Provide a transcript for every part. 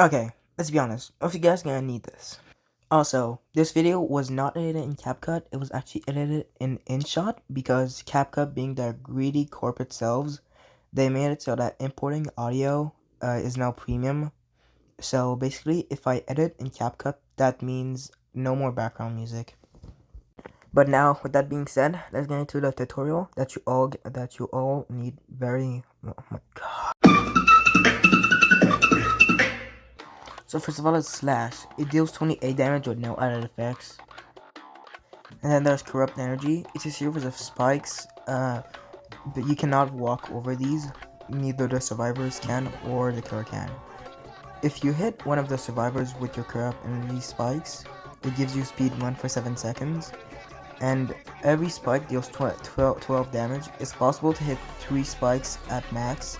Okay, let's be honest. Most of you guys gonna need this. Also, this video was not edited in CapCut. It was actually edited in InShot because CapCut, being their greedy corporate selves, they made it so that importing audio is now premium. So basically, if I edit in CapCut, that means no more background music. But now, with that being said, let's get into the tutorial that you all need very. Oh my god. So first of all, it's Slash. It deals 28 damage with no added effects. And then there's Corrupt Energy. It's a series of spikes, but you cannot walk over these. Neither the survivors can or the killer can. If you hit one of the survivors with your Corrupt Energy spikes, it gives you speed 1 for 7 seconds. And every spike deals 12 damage. It's possible to hit 3 spikes at max.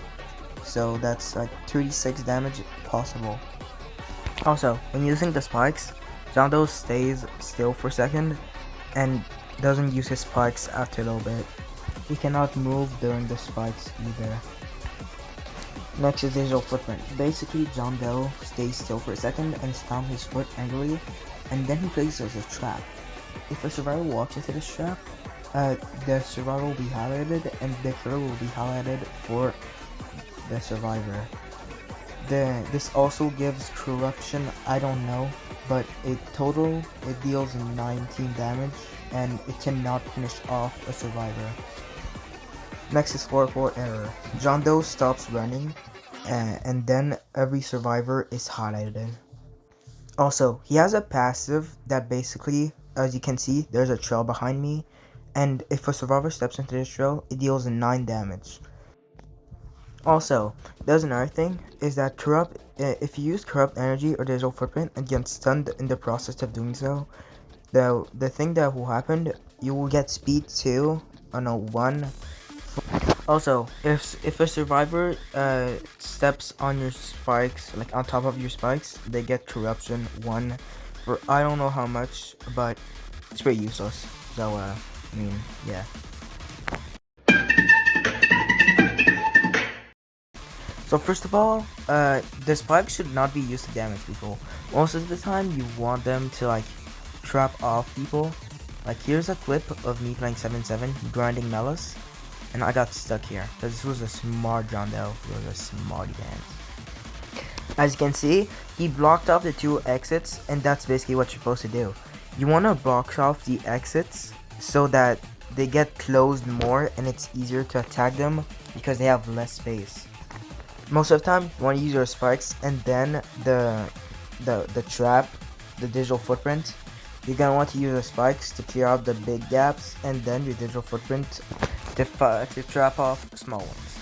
So that's like 36 damage possible. Also, when using the spikes, jhon stays still for a second and doesn't use his spikes after a little bit. He cannot move during the spikes either. Next is Digital Footprint. Basically, jhon stays still for a second and stomps his foot angrily, and then he places a trap. If a survivor walks into this trap, the survivor will be highlighted and the killer will be highlighted for the survivor. This also gives corruption, I don't know, but it deals 19 damage and it cannot finish off a survivor. Next is 4-4 Error. jhon stops running and then every survivor is highlighted. Also, he has a passive that basically, as you can see, there's a trail behind me, and if a survivor steps into this trail, it deals 9 damage. Also, there's another thing, is that if you use Corrupt Energy or Digital Footprint and get stunned in the process of doing so, the thing that will happen, you will get speed 2 on a 1. Also, if a survivor steps on your spikes, like on top of your spikes, they get Corruption 1 for I don't know how much, but it's pretty useless. So, I mean, yeah. So first of all, the spikes should not be used to damage people. Most of the time, you want them to like trap off people. Like here's a clip of me playing 7-7, grinding Melis, and I got stuck here. Cause this was a smart jhon. It was a smarty dance. As you can see, he blocked off the 2 exits, and that's basically what you're supposed to do. You want to block off the exits so that they get closed more, and it's easier to attack them because they have less space. Most of the time, you want to use your spikes and then the trap, the Digital Footprint. You're gonna want to use the spikes to clear out the big gaps, and then your Digital Footprint to trap off small ones.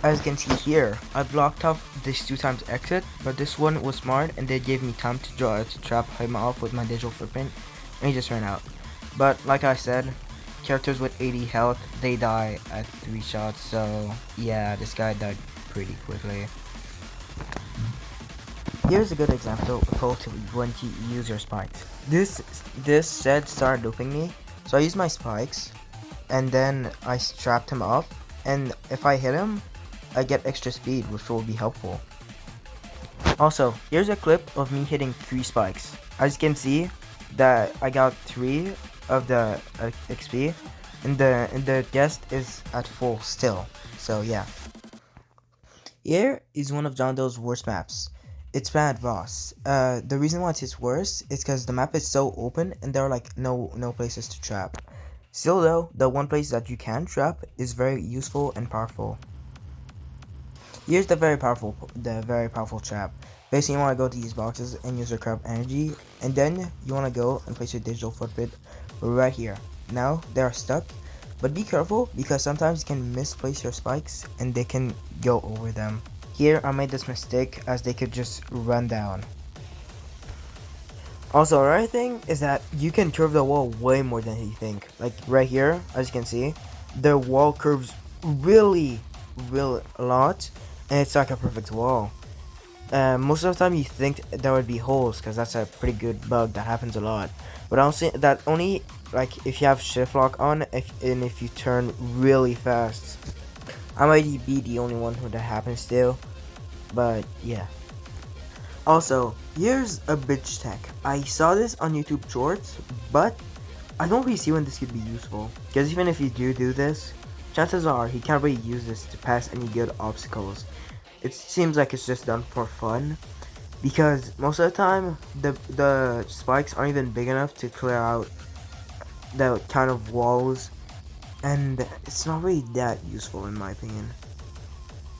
As you can see here, I blocked off this 2 times exit, but this one was smart and they gave me time to trap him off with my Digital Footprint, and he just ran out. But like I said, characters with 80 health, they die at 3 shots, so yeah, this guy died pretty quickly. Here's a good example of when to use your spikes. This said started looping me, so I used my spikes, and then I trapped him off, and if I hit him, I get extra speed, which will be helpful. Also, here's a clip of me hitting 3 spikes. As you can see, that I got 3 of the XP, and the guest is at full still. So yeah. Here is one of jhon's worst maps. It's Bad Boss. The reason why it's worse is because the map is so open and there are like no places to trap. Still though, the one place that you can trap is very useful and powerful. Here's the very powerful trap. Basically, you want to go to these boxes and use your Corrupt Energy, and then you want to go and place your Digital Footprint right here. Now they are stuck, but be careful because sometimes you can misplace your spikes and they can go over them. Here I made this mistake as they could just run down. Also, another thing is that you can curve the wall way more than you think. Like right here, as you can see, the wall curves really a lot, and it's like a perfect wall. Most of the time you think there would be holes because that's a pretty good bug that happens a lot. But honestly, that only like if you have shift lock on, if you turn really fast. I might be the only one who that happens to, but yeah. Also, here's a bitch tech. I saw this on YouTube Shorts, but I don't really see when this could be useful. Because even if you do this, chances are he can't really use this to pass any good obstacles. It seems like it's just done for fun. Because most of the time, the spikes aren't even big enough to clear out the kind of walls. And it's not really that useful in my opinion.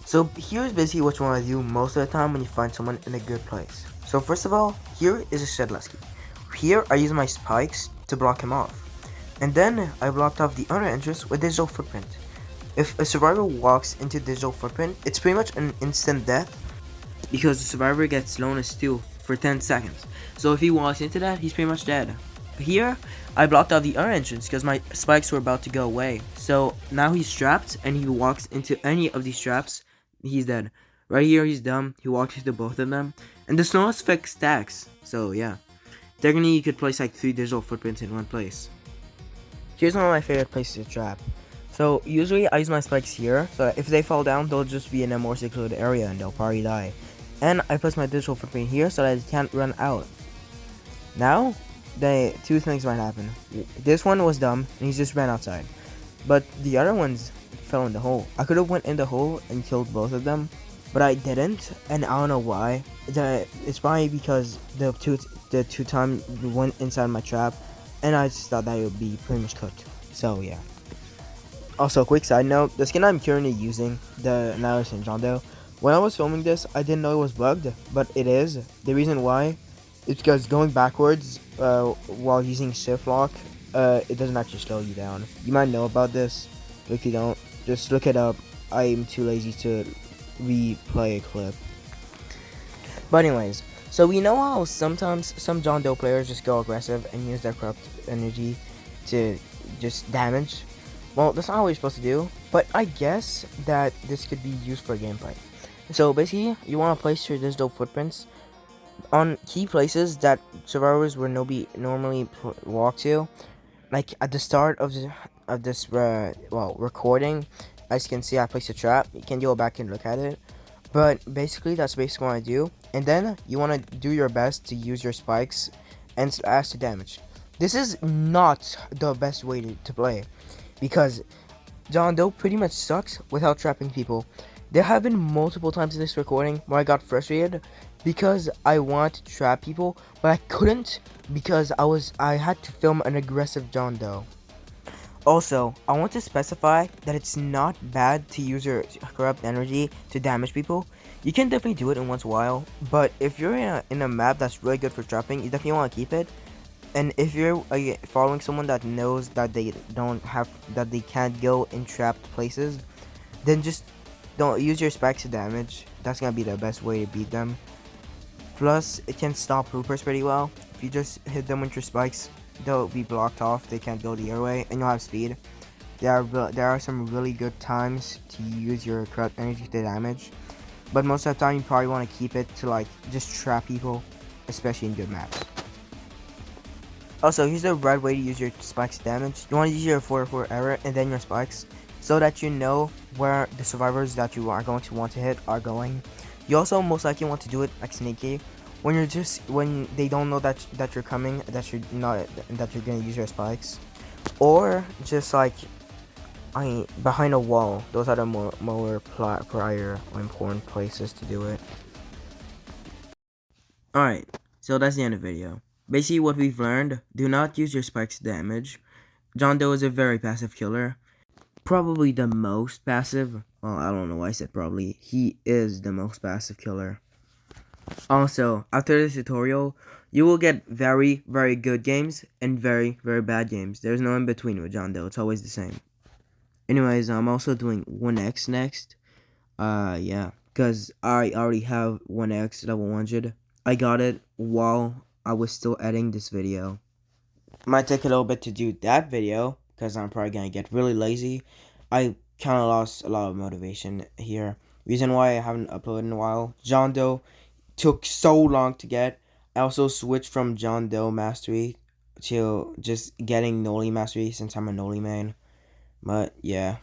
So here's basically what you want to do most of the time when you find someone in a good place. So first of all, here is a Shedlesky. Here I use my spikes to block him off. And then I blocked off the other entrance with digital footprint. If a survivor walks into digital footprint, it's pretty much an instant death because the survivor gets slowness 2 for 10 seconds. So if he walks into that, he's pretty much dead. Here, I blocked out the other entrance because my spikes were about to go away. So now he's trapped and he walks into any of these traps, he's dead. Right here, he's dumb. He walks into both of them. And the slowness effect stacks. So yeah. Technically, you could place like 3 digital footprints in one place. Here's one of my favorite places to trap. So usually I use my spikes here, so that if they fall down, they'll just be in a more secluded area and they'll probably die. And I place my digital footprint here so that it can't run out. Now, two things might happen. This one was dumb and he just ran outside. But the other ones fell in the hole. I could have went in the hole and killed both of them, but I didn't, and I don't know why. It's probably because the two times went inside my trap, and I just thought that it would be pretty much cooked. So yeah. Also, quick side note, the skin I'm currently using, the Nihilus and jhon, when I was filming this, I didn't know it was bugged, but it is. The reason why is because going backwards while using shift lock, it doesn't actually slow you down. You might know about this, but if you don't, just look it up. I'm too lazy to replay a clip. But anyways, so we know how sometimes some jhon players just go aggressive and use their corrupt energy to just damage. Well, that's not what you're supposed to do, but I guess that this could be used for gameplay. So basically, you want to place your digital footprints on key places that survivors would normally walk to. Like at the start of this recording, as you can see, I placed a trap. You can go back and look at it. But basically, that's basically what I do. And then you want to do your best to use your spikes and slash to damage. This is not the best way to play, because jhon pretty much sucks without trapping people. There have been multiple times in this recording where I got frustrated because I wanted to trap people, but I couldn't because I had to film an aggressive jhon. Also, I want to specify that it's not bad to use your corrupt energy to damage people. You can definitely do it in once in a while, but if you're in a map that's really good for trapping, you definitely want to keep it. And if you're following someone that knows that they can't go in trapped places, then just don't use your spikes to damage. That's gonna be the best way to beat them. Plus, it can stop loopers pretty well. If you just hit them with your spikes, they'll be blocked off. They can't go the other way, and you'll have speed. There are some really good times to use your corrupt energy to damage, but most of the time you probably want to keep it to like just trap people, especially in good maps. Also, here's the right way to use your spikes to damage. You want to use your 4-4 error and then your spikes, so that you know where the survivors that you are going to want to hit are going. You also most likely want to do it like sneaky, when they don't know that you're coming, that you're gonna use your spikes, or just like behind a wall. Those are the more prior or important places to do it. Alright, so that's the end of the video. Basically what we've learned, do not use your spikes to damage. jhon is a very passive killer. Probably the most passive. Well, I don't know why I said probably. He is the most passive killer. Also, after this tutorial, you will get very, very good games and very, very bad games. There's no in between with jhon. It's always the same. Anyways, I'm also doing 1x next. Yeah, because I already have 1x level 100. I got it while I was still editing this video. Might take a little bit to do that video, because I'm probably gonna get really lazy. I kind of lost a lot of motivation here. Reason why I haven't uploaded in a while. jhon took so long to get. I also switched from jhon mastery to just getting Noli mastery since I'm a Noli main. But yeah.